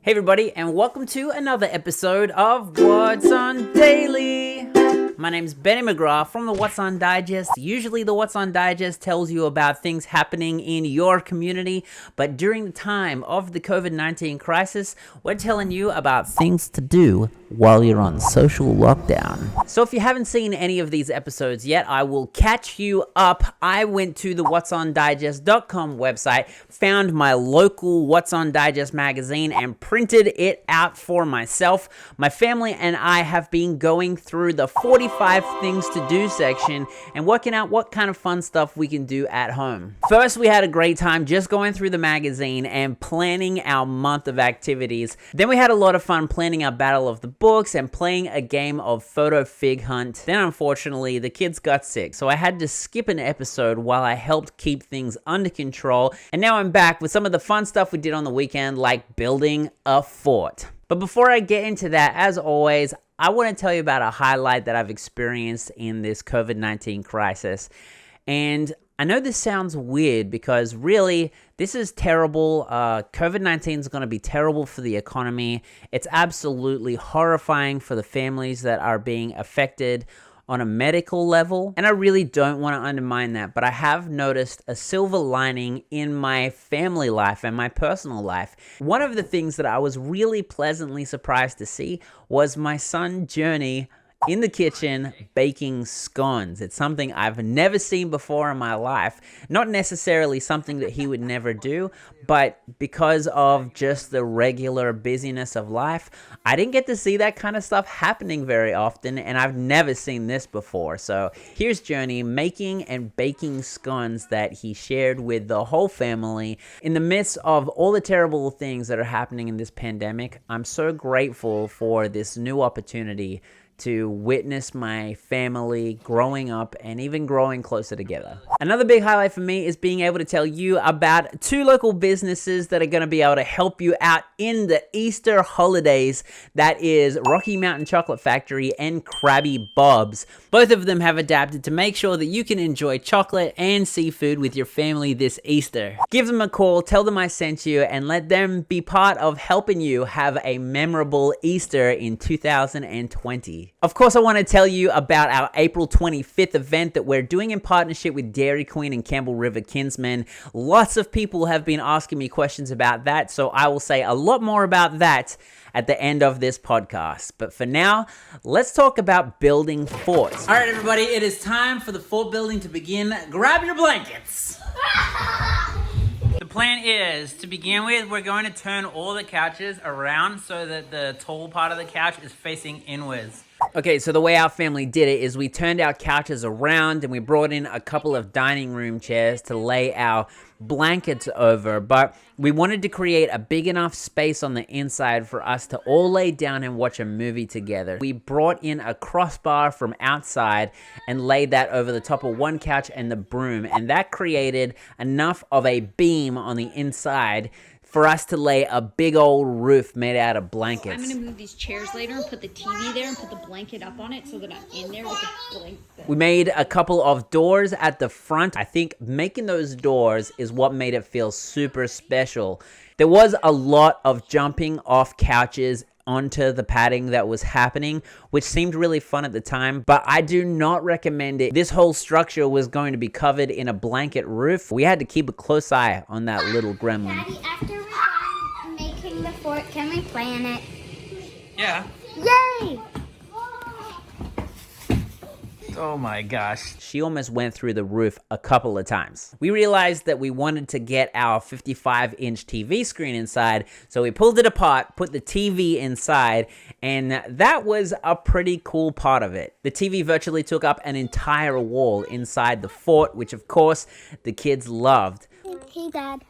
Hey everybody, and welcome to another episode of What's On Daily. My name's Benny McGrath from the What's On Digest. Usually the What's On Digest tells you about things happening in your community, but during the time of the COVID-19 crisis, we're telling you about things to do while you're on social lockdown. So if you haven't seen any of these episodes yet, I will catch you up. I went to the whatsondigest.com website, found my local What's On Digest magazine, and printed it out for myself. My family and I have been going through the 45 things to do section and working out what kind of fun stuff we can do at home. First, we had a great time just going through the magazine and planning our month of activities. Then we had a lot of fun planning our Battle of the Books and playing a game of photo fig hunt. Then unfortunately, the kids got sick, so I had to skip an episode while I helped keep things under control. And now I'm back with some of the fun stuff we did on the weekend, like building a fort. But before I get into that, as always, I want to tell you about a highlight that I've experienced in this COVID-19 crisis. And I know this sounds weird because really, this is terrible. COVID-19 is going to be terrible for the economy. It's absolutely horrifying for the families that are being affected on a medical level, and I really don't want to undermine that, but I have noticed a silver lining in my family life and my personal life. One of the things that I was really pleasantly surprised to see was my son Journey in the kitchen baking scones. It's something I've never seen before in my life. Not necessarily something that he would never do, but because of just the regular busyness of life, I didn't get to see that kind of stuff happening very often, and I've never seen this before. So here's Journey making and baking scones that he shared with the whole family. In the midst of all the terrible things that are happening in this pandemic, I'm so grateful for this new opportunity to witness my family growing up and even growing closer together. Another big highlight for me is being able to tell you about two local businesses that are going to be able to help you out in the Easter holidays. That is Rocky Mountain Chocolate Factory and Krabby Bob's. Both of them have adapted to make sure that you can enjoy chocolate and seafood with your family this Easter. Give them a call, tell them I sent you, and let them be part of helping you have a memorable Easter in 2020. Of course, I want to tell you about our April 25th event that we're doing in partnership with Dairy Queen and Campbell River Kinsmen. Lots of people have been asking me questions about that, so I will say a lot more about that at the end of this podcast. But for now, let's talk about building forts. All right, everybody, it is time for the fort building to begin. Grab your blankets. The plan is, to begin with, we're going to turn all the couches around so that the tall part of the couch is facing inwards. Okay, so the way our family did it is we turned our couches around and we brought in a couple of dining room chairs to lay our blankets over, but we wanted to create a big enough space on the inside for us to all lay down and watch a movie together. We brought in a crossbar from outside and laid that over the top of one couch and the broom, and that created enough of a beam on the inside for us to lay a big old roof made out of blankets. I'm going to move these chairs later and put the TV there and put the blanket up on it so that I'm in there with the blanket. We made a couple of doors at the front. I think making those doors is what made it feel super special. There was a lot of jumping off couches onto the padding that was happening, which seemed really fun at the time, but I do not recommend it. This whole structure was going to be covered in a blanket roof. We had to keep a close eye on that little gremlin. Daddy, after we're done making the fort, can we play in it? Yeah. Yay! Oh my gosh. She almost went through the roof a couple of times. We realized that we wanted to get our 55-inch TV screen inside, so we pulled it apart, put the TV inside, and that was a pretty cool part of it. The TV virtually took up an entire wall inside the fort, which of course the kids loved. Hey, Dad.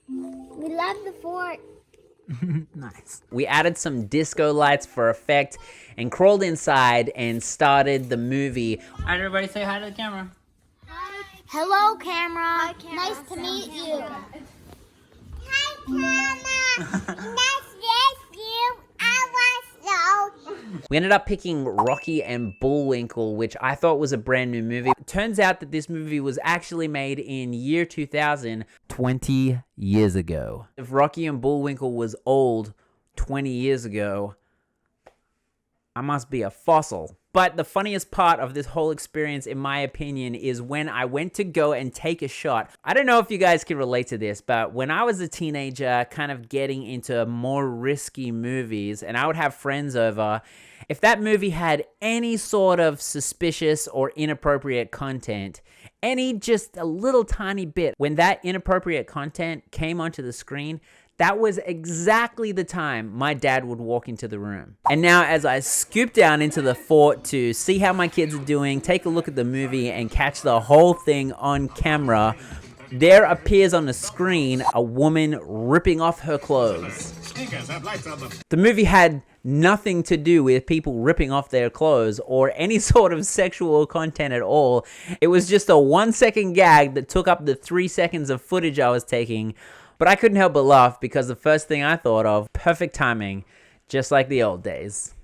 We love the fort. Nice. We added some disco lights for effect and crawled inside and started the movie. All right, everybody say hi to the camera. Hi. Hello, camera. Hi, camera. Nice to meet you. Hi, camera. Nice to meet you. I was so. We ended up picking Rocky and Bullwinkle, which I thought was a brand new movie. It turns out that this movie was actually made in year 2000, 20 years ago. If Rocky and Bullwinkle was old, 20 years ago, I must be a fossil. But the funniest part of this whole experience, in my opinion, is when I went to go and take a shot. I don't know if you guys can relate to this, but when I was a teenager, kind of getting into more risky movies, and I would have friends over, if that movie had any sort of suspicious or inappropriate content, just a little tiny bit, when that inappropriate content came onto the screen, that was exactly the time my dad would walk into the room. And now as I scoop down into the fort to see how my kids are doing, take a look at the movie and catch the whole thing on camera, there appears on the screen a woman ripping off her clothes. The movie had nothing to do with people ripping off their clothes or any sort of sexual content at all. It was just a 1-second gag that took up the 3 seconds of footage I was taking. But I couldn't help but laugh because the first thing I thought of, perfect timing, just like the old days.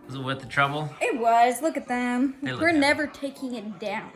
Was it worth the trouble? It was. Look at them. We're happy. never taking it down.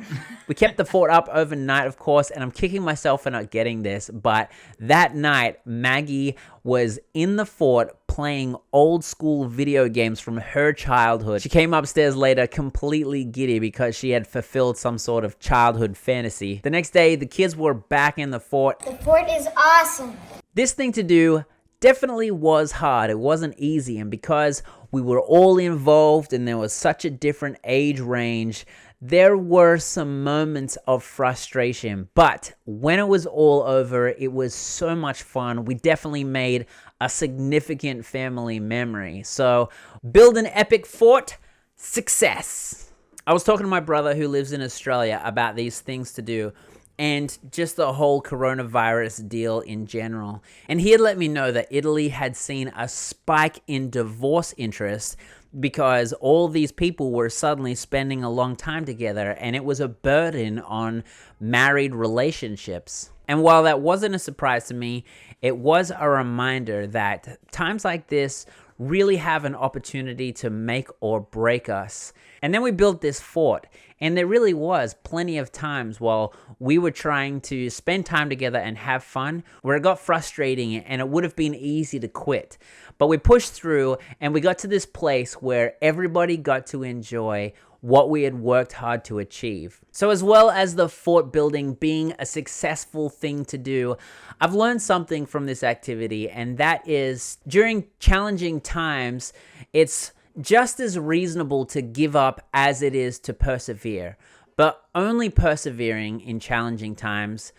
We kept the fort up overnight, of course, and I'm kicking myself for not getting this, but that night, Maggie was in the fort playing old school video games from her childhood. She came upstairs later completely giddy because she had fulfilled some sort of childhood fantasy. The next day, the kids were back in the fort. The fort is awesome. This thing to do definitely was hard. It wasn't easy, and because we were all involved and there was such a different age range, there were some moments of frustration. But when it was all over, it was so much fun. We definitely made a significant family memory. So, build an epic fort, success. I was talking to my brother who lives in Australia about these things to do, and just the whole coronavirus deal in general. And he had let me know that Italy had seen a spike in divorce interest because all these people were suddenly spending a long time together, and it was a burden on married relationships. And while that wasn't a surprise to me, it was a reminder that times like this really have an opportunity to make or break us. And then we built this fort, and there really was plenty of times while we were trying to spend time together and have fun where it got frustrating and it would have been easy to quit. But we pushed through and we got to this place where everybody got to enjoy what we had worked hard to achieve. So as well as the fort building being a successful thing to do, I've learned something from this activity, and that is during challenging times, it's just as reasonable to give up as it is to persevere. But only persevering in challenging times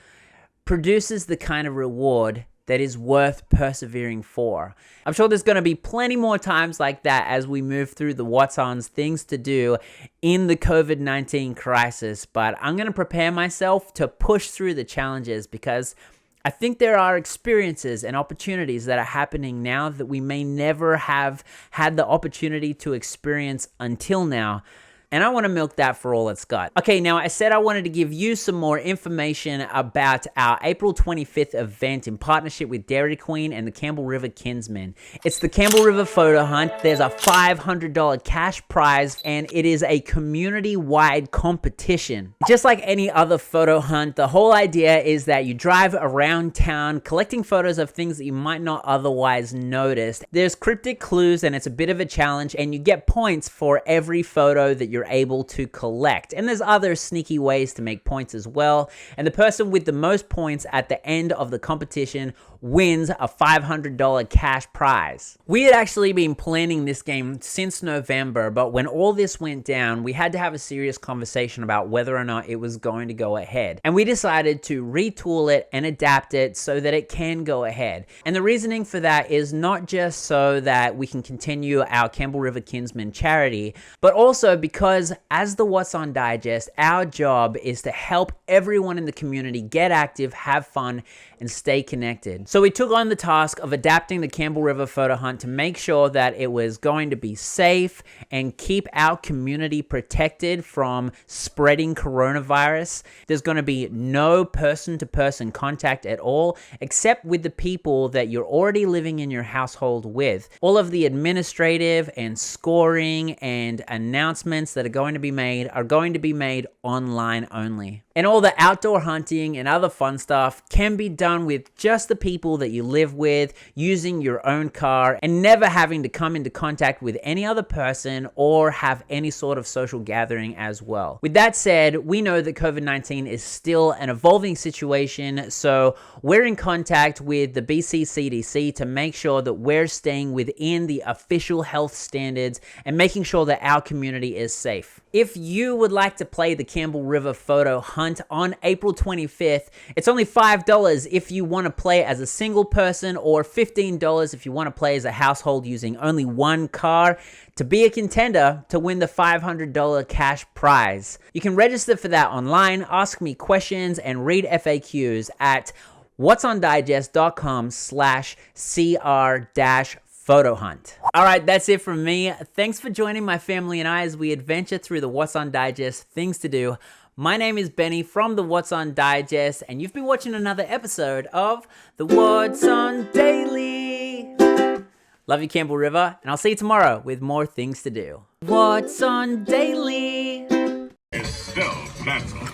produces the kind of reward that is worth persevering for. I'm sure there's going to be plenty more times like that as we move through the What's On's things to do in the COVID-19 crisis, but I'm going to prepare myself to push through the challenges because I think there are experiences and opportunities that are happening now that we may never have had the opportunity to experience until now. And I want to milk that for all it's got. Okay, now I said I wanted to give you some more information about our April 25th event in partnership with Dairy Queen and the Campbell River Kinsmen. It's the Campbell River Photo Hunt. There's a $500 cash prize, and it is a community-wide competition. Just like any other photo hunt, the whole idea is that you drive around town collecting photos of things that you might not otherwise notice. There's cryptic clues, and it's a bit of a challenge, and you get points for every photo that you're able to collect. And there's other sneaky ways to make points as well. And the person with the most points at the end of the competition wins a $500 cash prize. We had actually been planning this game since November, but when all this went down, we had to have a serious conversation about whether or not it was going to go ahead. And we decided to retool it and adapt it so that it can go ahead. And the reasoning for that is not just so that we can continue our Campbell River Kinsmen charity, but also because as the What's On Digest, our job is to help everyone in the community get active, have fun, and stay connected. So we took on the task of adapting the Campbell River Photo Hunt to make sure that it was going to be safe and keep our community protected from spreading coronavirus. There's going to be no person-to-person contact at all, except with the people that you're already living in your household with. All of the administrative and scoring and announcements that are going to be made online only. And all the outdoor hunting and other fun stuff can be done with just the people that you live with, using your own car, and never having to come into contact with any other person or have any sort of social gathering as well. With that said, we know that COVID-19 is still an evolving situation, so we're in contact with the BC CDC to make sure that we're staying within the official health standards and making sure that our community is safe. If you would like to play the Campbell River photo hunt on April 25th, it's only $5 if you want to play as a single person, or $15 if you want to play as a household using only one car to be a contender to win the $500 cash prize. You can register for that online, ask me questions, and read FAQs at whatsondigest.com/cr-photo hunt. All right, that's it from me. Thanks for joining my family and I as we adventure through the What's on Digest things to do. My name is Benny from the What's on Digest, and you've been watching another episode of the What's on Daily. Love you, Campbell River, and I'll see you tomorrow with more things to do. What's on Daily? It's still cancelled.